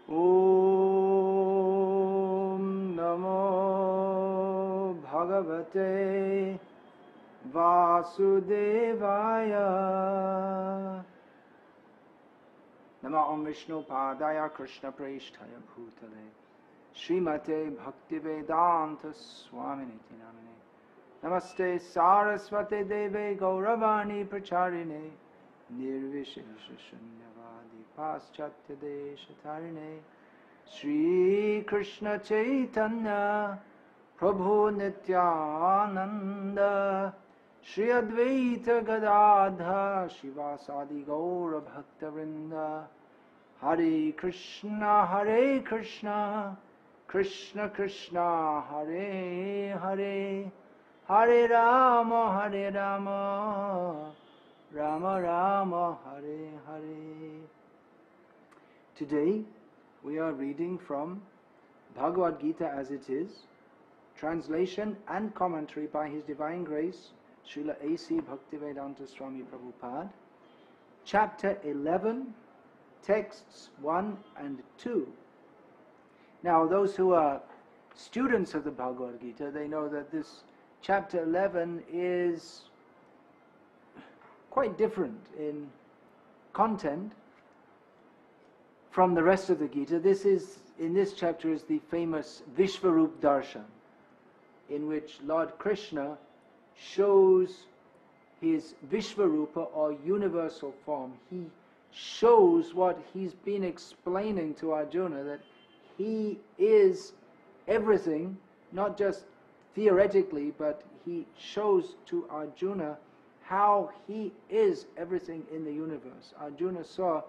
Om Namo Bhagavate Vasudevaya. Nama Om Vishnu Padaya Krishna Prasthaya Bhutale Srimate Bhakti Vedanta Swami Niti Namine Namaste Saraswate Deve Gauravani Pracharine Nirvishesha Shunyavadi Paschatya Deshatarine Shri Krishna Chaitanya Prabhu Nityananda Shri Advaita Gadadha Shivasadi Gaura Bhakta Vrinda Hare Krishna Krishna Krishna Hare Hare Hare Rama Rama Rama Hare Hare. Today we are reading from Bhagavad Gita as it is, translation and commentary by His Divine Grace Srila A.C. Bhaktivedanta Swami Prabhupada, chapter 11, texts 1 and 2. Now those who are students of the Bhagavad Gita, they know that this chapter 11 is quite different in content from the rest of the Gita. In this chapter is the famous Vishvarup Darshan, in which Lord Krishna shows his Vishvarupa or universal form. He shows what he's been explaining to Arjuna, that he is everything, not just theoretically, but he shows to Arjuna how he is everything in the universe. Arjuna saw,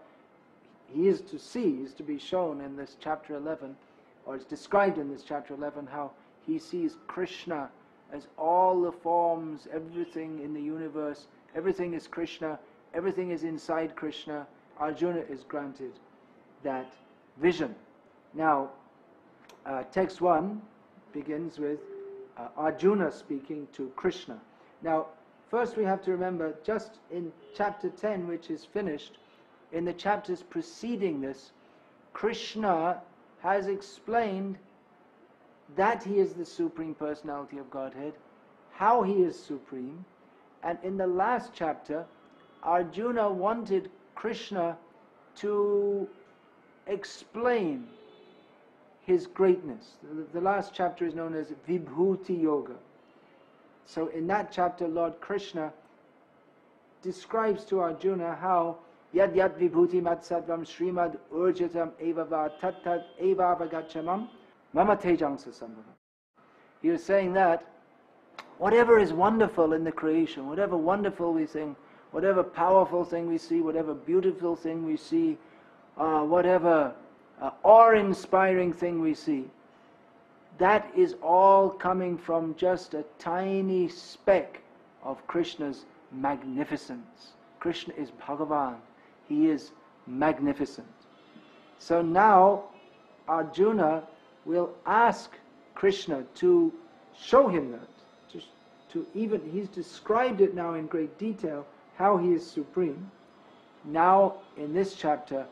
he is to be shown in this chapter 11, or it's described in this chapter 11, how he sees Krishna as all the forms, everything in the universe, everything is Krishna, everything is inside Krishna. Arjuna is granted that vision. Now, text 1 begins with Arjuna speaking to Krishna. Now, first we have to remember, just in chapter 10, which is finished, in the chapters preceding this, Krishna has explained that he is the Supreme Personality of Godhead, how he is supreme, and in the last chapter, Arjuna wanted Krishna to explain his greatness. The last chapter is known as Vibhuti Yoga. So in that chapter, Lord Krishna describes to Arjuna how Yad Yad Vibhuti Mat Sattvam Srimad Urjatam Evava Tat Tat Evava Gachamam Mama Tejangsa Sambhava. He was saying that whatever is wonderful in the creation, whatever wonderful we think, whatever powerful thing we see, whatever beautiful thing we see, whatever awe-inspiring thing we see, that is all coming from just a tiny speck of Krishna's magnificence. Krishna is Bhagavan. He is magnificent. So now Arjuna will ask Krishna to show him that. He's described it now in great detail, how he is supreme. Now in this chapter,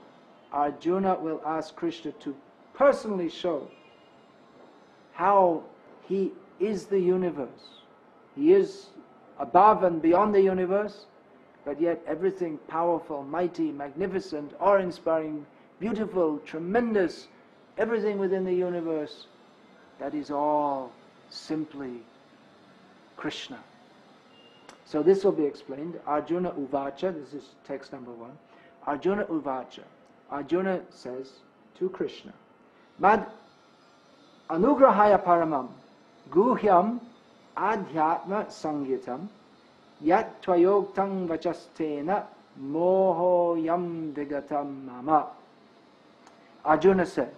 Arjuna will ask Krishna to personally show how he is the universe. He is above and beyond the universe, but yet everything powerful, mighty, magnificent, awe-inspiring, beautiful, tremendous, everything within the universe, that is all simply Krishna. So this will be explained. Arjuna Uvacha, this is text number 1. Arjuna Uvacha. Arjuna says to Krishna, Mad anugrahaya paramam guhyam adhyatma sangitam yat tvayoktam vachastena mohoyam vigatam mama. Arjuna said,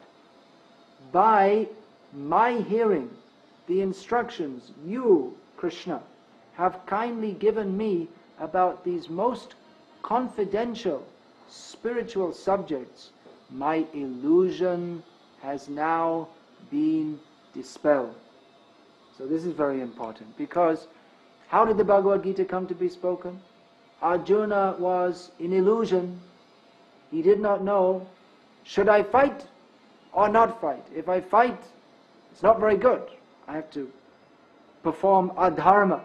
by my hearing the instructions you, Krishna, have kindly given me about these most confidential spiritual subjects, my illusion has now been dispelled. So this is very important, because how did the Bhagavad Gita come to be spoken? Arjuna was in illusion. He did not know, should I fight or not fight. If I fight, it's not very good. I have to perform adharma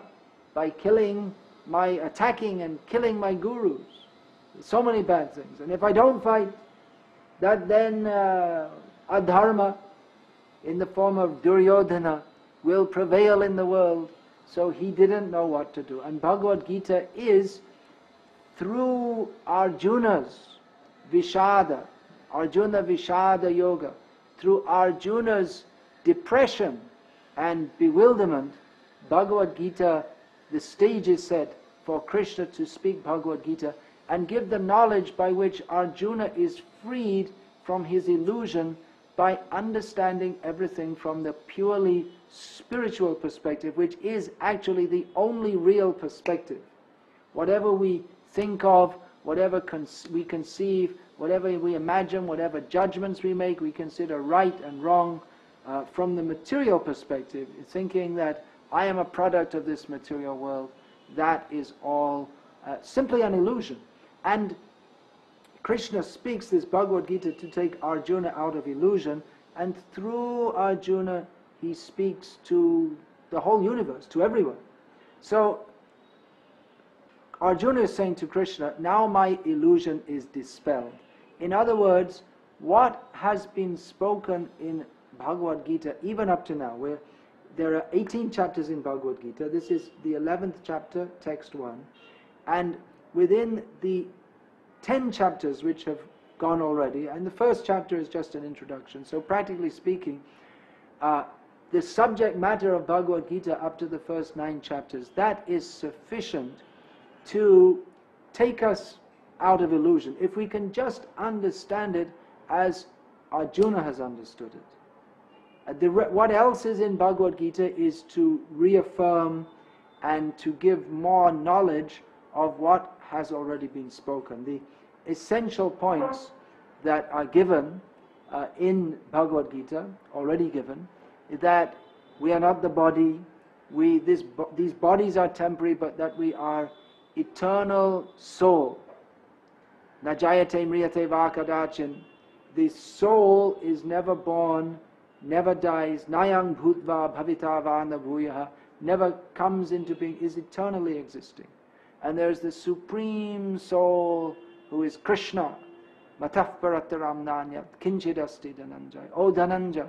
by attacking and killing my gurus. So many bad things. And if I don't fight, that then adharma in the form of Duryodhana will prevail in the world. So he didn't know what to do. And Bhagavad Gita is through Arjuna's Vishada, Arjuna Vishada Yoga, through Arjuna's depression and bewilderment, Bhagavad Gita, the stage is set for Krishna to speak Bhagavad Gita and give the knowledge by which Arjuna is freed from his illusion by understanding everything from the purely spiritual perspective, which is actually the only real perspective. Whatever we think of, whatever we conceive, whatever we imagine, whatever judgments we make, we consider right and wrong from the material perspective, thinking that I am a product of this material world. That is all simply an illusion. And Krishna speaks this Bhagavad Gita to take Arjuna out of illusion, and through Arjuna he speaks to the whole universe, to everyone. So Arjuna is saying to Krishna, now my illusion is dispelled. In other words, what has been spoken in Bhagavad Gita, even up to now, where there are 18 chapters in Bhagavad Gita, this is the 11th chapter, text 1, and within the 10 chapters which have gone already, and the first chapter is just an introduction, so practically speaking, the subject matter of Bhagavad Gita up to the first 9 chapters, that is sufficient to take us out of illusion, if we can just understand it as Arjuna has understood it. What else is in Bhagavad Gita is to reaffirm and to give more knowledge of what has already been spoken. The essential points that are given in Bhagavad Gita, already given, is that we are not the body, these bodies are temporary, but that we are eternal soul. Najayate mriyate vakadachin. The soul is never born, never dies. Nayang bhutva bhavita vana bhuyaha. Never comes into being, is eternally existing. And there's the Supreme Soul who is Krishna. Matah parataram nanyat kinchidasti Dhananjay. Oh Dhananjay,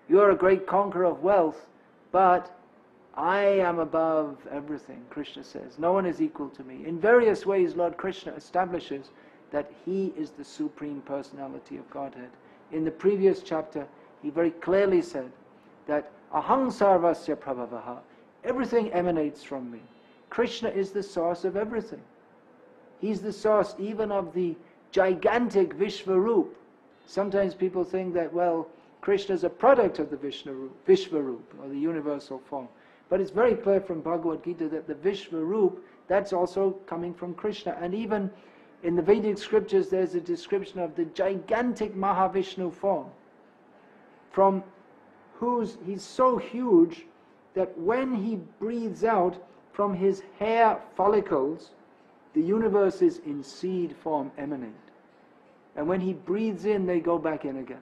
you are a great conqueror of wealth, but I am above everything, Krishna says. No one is equal to me. In various ways, Lord Krishna establishes that he is the Supreme Personality of Godhead. In the previous chapter, he very clearly said that aham sarvasya prabhavaha, everything emanates from me. Krishna is the source of everything. He's the source even of the gigantic Vishvarup. Sometimes people think that, well, Krishna is a product of the Vishvarup, or the universal form. But it's very clear from Bhagavad Gita that the Vishvarup, that's also coming from Krishna. And even in the Vedic scriptures, there's a description of the gigantic Mahavishnu form, from whose he's so huge that when he breathes out from his hair follicles, the universes in seed form emanate. And when he breathes in, they go back in again.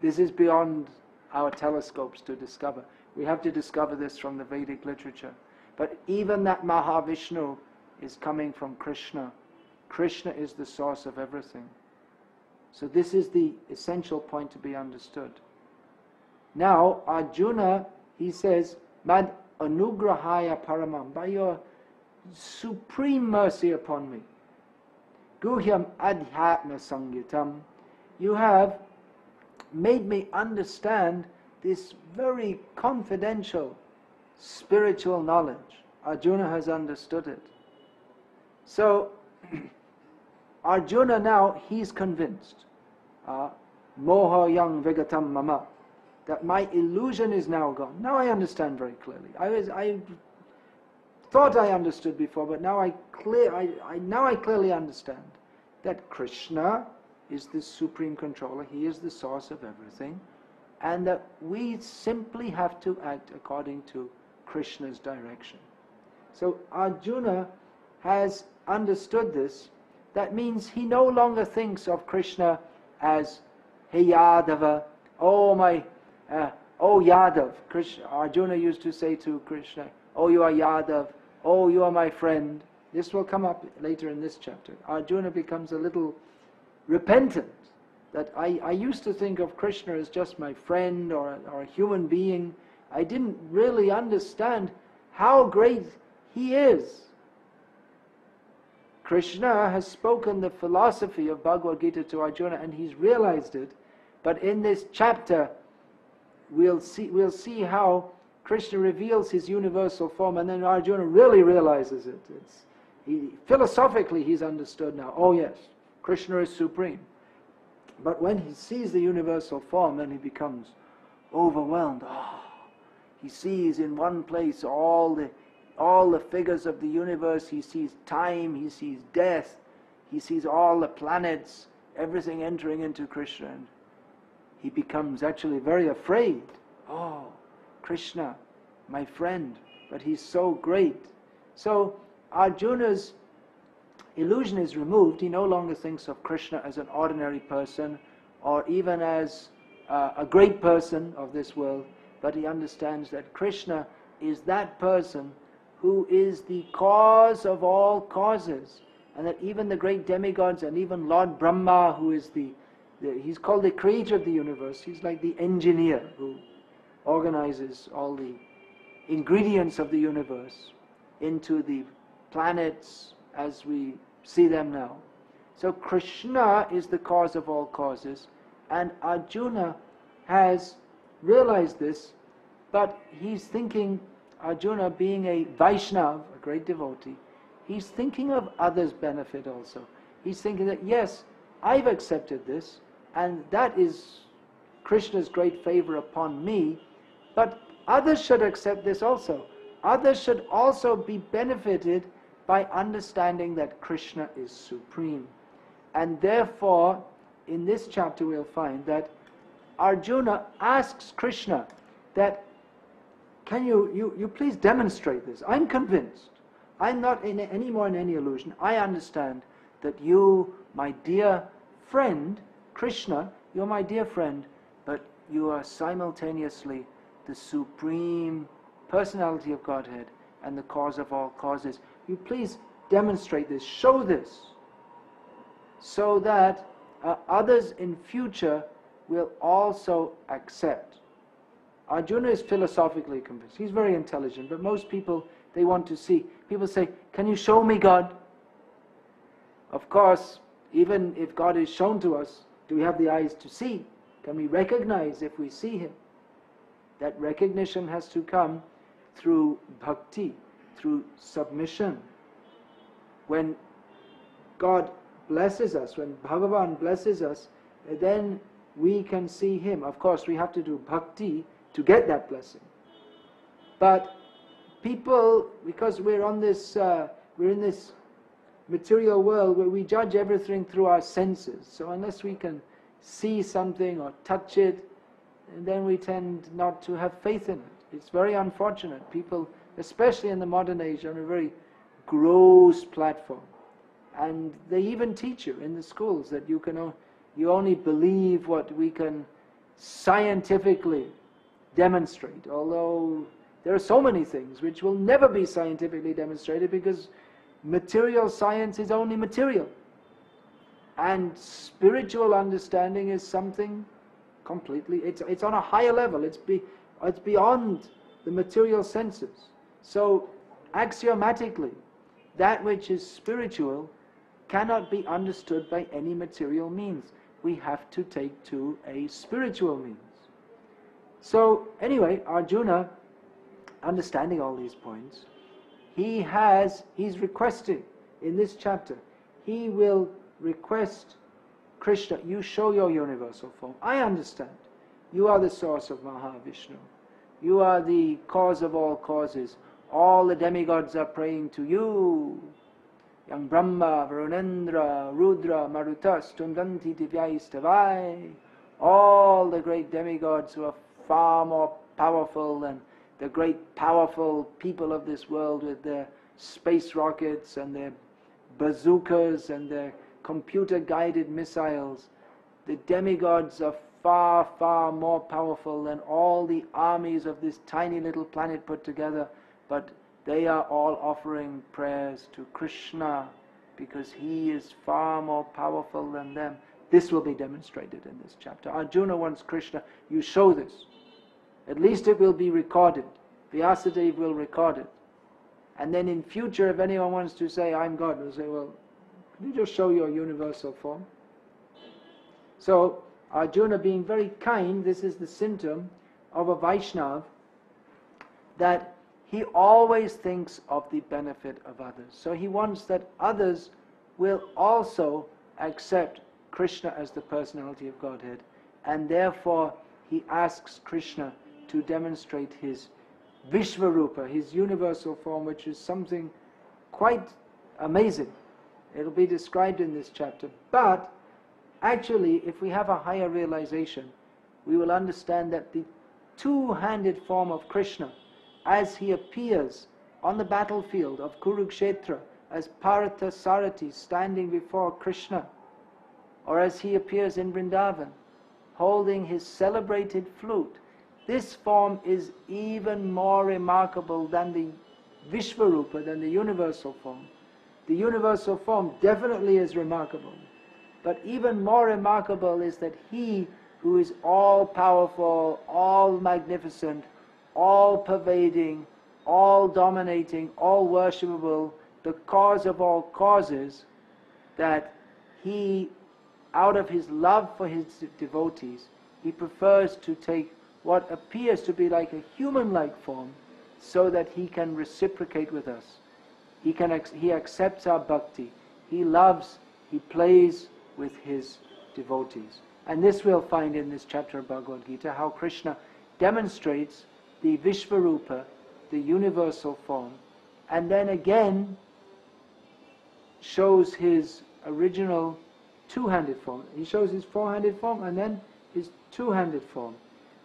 This is beyond our telescopes to discover. We have to discover this from the Vedic literature. But even that Mahavishnu is coming from Krishna. Krishna is the source of everything. So this is the essential point to be understood. Now, Arjuna, he says, Mad anugrahaya paramam, by your supreme mercy upon me, guhyam adhyatma sangitam, you have made me understand this very confidential spiritual knowledge. Arjuna has understood it. So, Arjuna now, he's convinced, moha yang vigatam mama, that my illusion is now gone. Now I understand very clearly. I thought I understood before, but now I clearly understand that Krishna is the supreme controller. He is the source of everything, and that we simply have to act according to Krishna's direction. So Arjuna has understood this. That means he no longer thinks of Krishna as hey Yadava, oh oh Yadav. Arjuna used to say to Krishna, oh you are Yadav, oh you are my friend. This will come up later in this chapter. Arjuna becomes a little repentant, that I used to think of Krishna as just my friend or a human being. I didn't really understand how great he is. Krishna has spoken the philosophy of Bhagavad Gita to Arjuna and he's realized it. But in this chapter, we'll see how Krishna reveals his universal form, and then Arjuna really realizes it. Philosophically he's understood now, oh yes, Krishna is supreme. But when he sees the universal form, then he becomes overwhelmed. He sees in one place all the figures of the universe. He sees time, he sees death, he sees all the planets, everything entering into Krishna. And he becomes actually very afraid. Oh, Krishna, my friend, but he's so great. So Arjuna's illusion is removed. He no longer thinks of Krishna as an ordinary person or even as a great person of this world, but he understands that Krishna is that person who is the cause of all causes, and that even the great demigods and even Lord Brahma, who is he's called the creator of the universe, he's like the engineer who organizes all the ingredients of the universe into the planets as we see them now. So Krishna is the cause of all causes, and Arjuna has realized this, but he's thinking, Arjuna being a Vaishnav, a great devotee, he's thinking of others' benefit also. He's thinking that yes, I've accepted this, and that is Krishna's great favor upon me, but others should accept this also. Others should also be benefited by understanding that Krishna is supreme. And therefore, in this chapter we'll find that Arjuna asks Krishna that, can you please demonstrate this? I'm convinced. I'm not anymore in any illusion. I understand that you, my dear friend, Krishna, you're my dear friend, but you are simultaneously the supreme personality of Godhead and the cause of all causes. You please demonstrate this, show this, so that others in future will also accept. Arjuna is philosophically convinced. He's very intelligent, but most people, they want to see. People say, can you show me God? Of course, even if God is shown to us, do we have the eyes to see? Can we recognize if we see Him? That recognition has to come through bhakti, through submission. When God blesses us, when Bhagavan blesses us, then we can see Him. Of course, we have to do bhakti to get that blessing. But people, because we're in this material world where we judge everything through our senses. So unless we can see something or touch it, then we tend not to have faith in it. It's very unfortunate. People, especially in the modern age, are on a very gross platform. And they even teach you in the schools that you only believe what we can scientifically demonstrate, although there are so many things which will never be scientifically demonstrated because material science is only material. And spiritual understanding is something completely, it's on a higher level, it's beyond the material senses. So axiomatically, that which is spiritual cannot be understood by any material means. We have to take to a spiritual means. So anyway, Arjuna, understanding all these points, he's requesting in this chapter, he will request Krishna, you show your universal form. I understand. You are the source of Mahavishnu. You are the cause of all causes. All the demigods are praying to you. Yang Brahma, Varunendra, Rudra, Marutas, Tundanti Divyaistavai. All the great demigods who are far more powerful than the great powerful people of this world with their space rockets and their bazookas and their computer-guided missiles. the demigods are far, far more powerful than all the armies of this tiny little planet put together, but they are all offering prayers to Krishna because he is far more powerful than them. This will be demonstrated in this chapter. Arjuna wants Krishna, you show this. At least it will be recorded. Vyasadeva will record it. And then in future, if anyone wants to say, I'm God, we'll say, well, can you just show your universal form? So, Arjuna being very kind, this is the symptom of a Vaishnava, that he always thinks of the benefit of others. So he wants that others will also accept Krishna as the personality of Godhead, and therefore he asks Krishna to demonstrate his Vishvarupa, his universal form, which is something quite amazing. It'll be described in this chapter. But actually, if we have a higher realization, we will understand that the two-handed form of Krishna, as he appears on the battlefield of Kurukshetra, as Partha Sarati standing before Krishna, or as he appears in Vrindavan, holding his celebrated flute, this form is even more remarkable than the Vishvarupa, than the universal form. The universal form definitely is remarkable, but even more remarkable is that he who is all-powerful, all-magnificent, all-pervading, all-dominating, all-worshipable, the cause of all causes, that he, out of his love for his devotees, he prefers to take what appears to be like a human-like form so that he can reciprocate with us. He accepts our bhakti. He loves, he plays with his devotees. And this we'll find in this chapter of Bhagavad Gita, how Krishna demonstrates the Vishvarupa, the universal form, and then again shows his original two-handed form. He shows his four-handed form and then his two-handed form,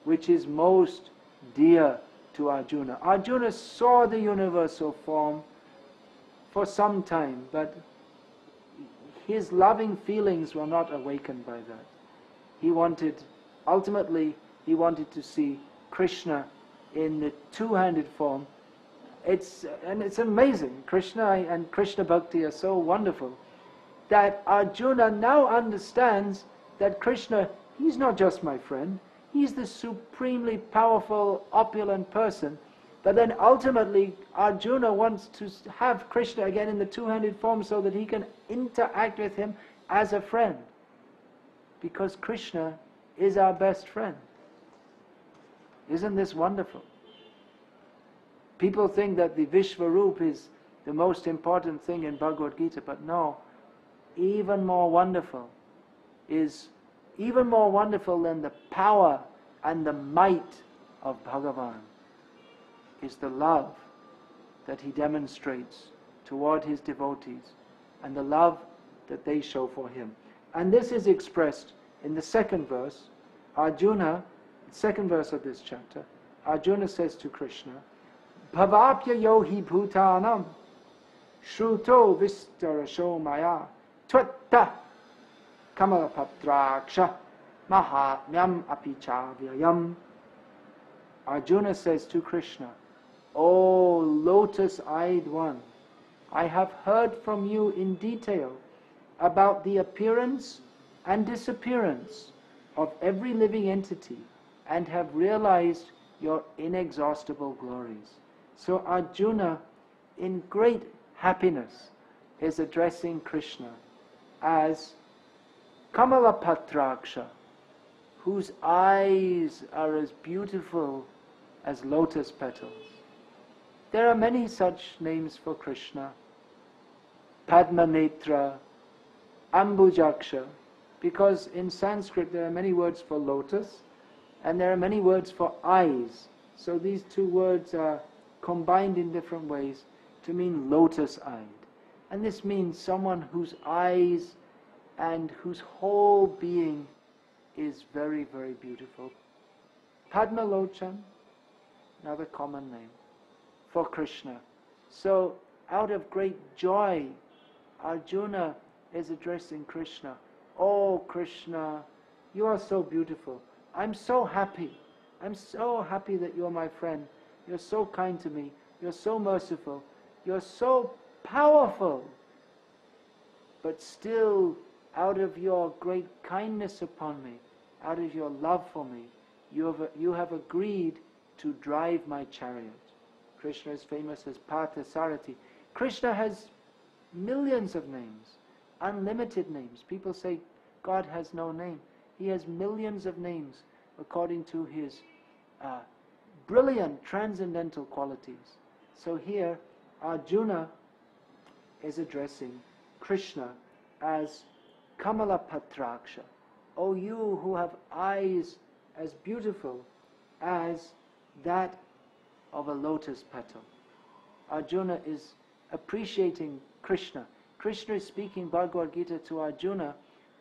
which is most dear to Arjuna. Arjuna saw the universal form for some time, but his loving feelings were not awakened by that. Ultimately, he wanted to see Krishna in the two-handed form. It's amazing. Krishna and Krishna Bhakti are so wonderful that Arjuna now understands that Krishna, he's not just my friend, he's the supremely powerful, opulent person. But then ultimately, Arjuna wants to have Krishna again in the two-handed form so that he can interact with him as a friend. Because Krishna is our best friend. Isn't this wonderful? People think that the Vishvarup is the most important thing in Bhagavad Gita, but no. Even more wonderful than the power and the might of Bhagavan is the love that he demonstrates toward his devotees and the love that they show for him. And this is expressed in the second verse. Arjuna, the second verse of this chapter, Arjuna says to Krishna, Bhavapya yohi bhutanam shruto vistarasho maya tvatta kamalapatraksha mahatmyam apichavyayam. Arjuna says to Krishna, O lotus-eyed one, I have heard from you in detail about the appearance and disappearance of every living entity and have realized your inexhaustible glories. So Arjuna, in great happiness, is addressing Krishna as Kamalapatraksha, whose eyes are as beautiful as lotus petals. There are many such names for Krishna. Padmanetra, Ambujaksha, because in Sanskrit there are many words for lotus and there are many words for eyes. So these two words are combined in different ways to mean lotus-eyed. And this means someone whose eyes and whose whole being is very, very beautiful. Padmalochan, another common name for Krishna. So out of great joy, Arjuna is addressing Krishna. Oh Krishna, You are so beautiful. I'm so happy. I'm so happy that you're my friend. You're so kind to me. You're so merciful. You're so powerful. But still, out of your great kindness upon me, out of your love for me, you have agreed to drive my chariot. Krishna is famous as Partha Sarati. Krishna has millions of names, unlimited names. People say God has no name. He has millions of names according to his brilliant transcendental qualities. So here Arjuna is addressing Krishna as Kamala Patraksha. O you who have eyes as beautiful as that of a lotus petal. Arjuna is appreciating Krishna. Krishna is speaking Bhagavad Gita to Arjuna.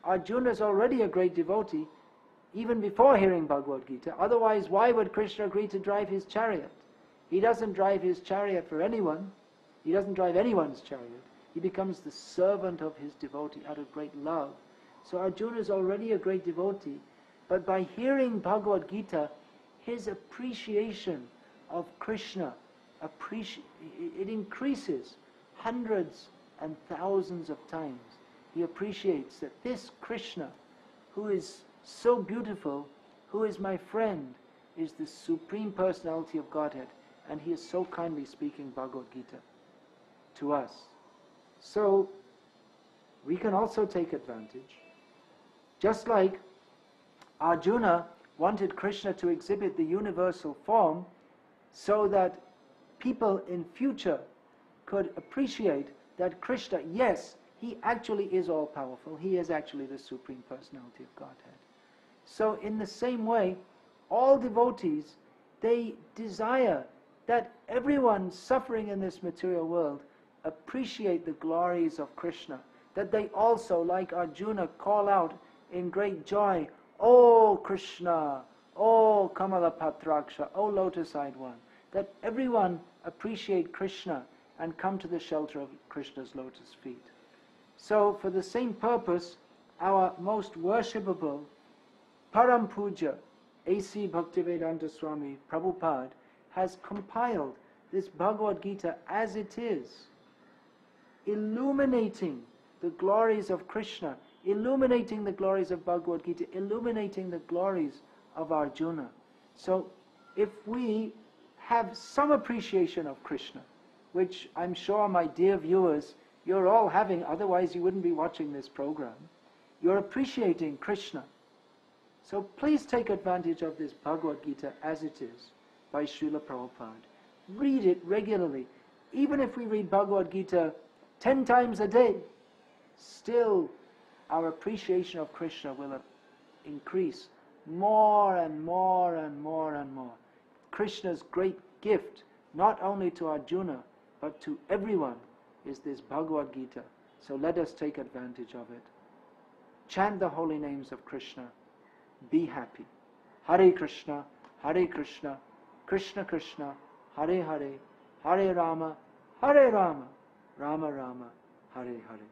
Arjuna is already a great devotee even before hearing Bhagavad Gita. Otherwise, why would Krishna agree to drive his chariot? He doesn't drive his chariot for anyone. He doesn't drive anyone's chariot. He becomes the servant of his devotee out of great love. So Arjuna is already a great devotee. But by hearing Bhagavad Gita, his appreciation of Krishna, it increases hundreds and thousands of times. He appreciates that this Krishna, who is so beautiful, who is my friend, is the Supreme Personality of Godhead, and he is so kindly speaking Bhagavad Gita to us. So we can also take advantage. Just like Arjuna wanted Krishna to exhibit the universal form so that people in future could appreciate that Krishna, yes, he actually is all-powerful. He is actually the Supreme Personality of Godhead. So in the same way, all devotees, they desire that everyone suffering in this material world appreciate the glories of Krishna, that they also, like Arjuna, call out in great joy, "Oh Krishna, oh Kamala Patraksha, oh Lotus-eyed one," that everyone appreciate Krishna and come to the shelter of Krishna's lotus feet. So for the same purpose, our most worshipable Param Puja, A.C. Bhaktivedanta Swami Prabhupada, has compiled this Bhagavad Gita as it is, illuminating the glories of Krishna, illuminating the glories of Bhagavad Gita, illuminating the glories of Arjuna. So if we have some appreciation of Krishna, which I'm sure my dear viewers, you're all having, otherwise you wouldn't be watching this program, you're appreciating Krishna. So please take advantage of this Bhagavad Gita as it is by Srila Prabhupada. Read it regularly. Even if we read Bhagavad Gita 10 times a day, still our appreciation of Krishna will increase more and more and more and more. Krishna's great gift, not only to Arjuna, but to everyone, is this Bhagavad Gita. So let us take advantage of it. Chant the holy names of Krishna. Be happy. Hare Krishna, Krishna Krishna, Hare Hare, Hare Rama, Rama Rama, Hare Hare.